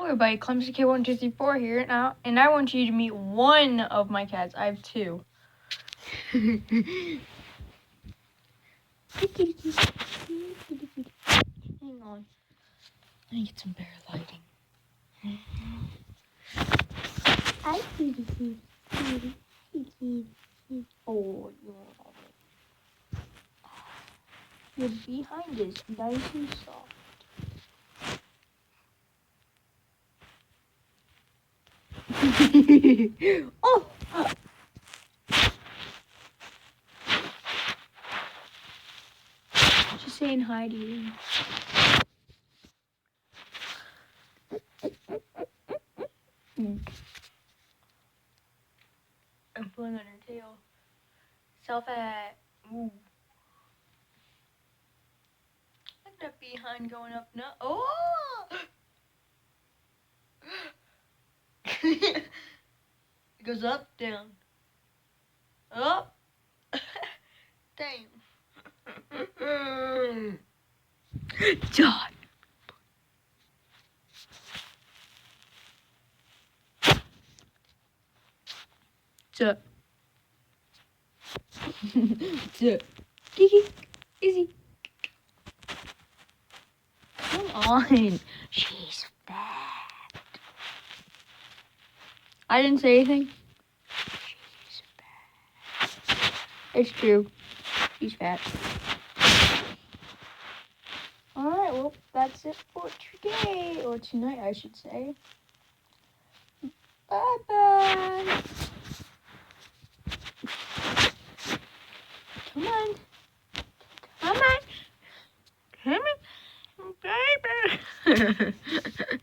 everybody, Clumsy K1234 here now, and I want you to meet one of my cats. I have two. Hang on. Let me get some better lighting. Hi, Kitty. Oh, your behind is nice and soft. Oh! Just saying hi to you. I'm pulling on her tail. Self-at. Ooh. Look at that behind going up now. Oh! It goes up, down. Up. Damn. Die. What's up? What's up? Kiki. Easy. Come on. She's fat. I didn't say anything. She's fat. It's true. She's fat. Alright, well, that's it for today. Or tonight, I should say. Bye-bye. Come on. Come on. Come on. Baby.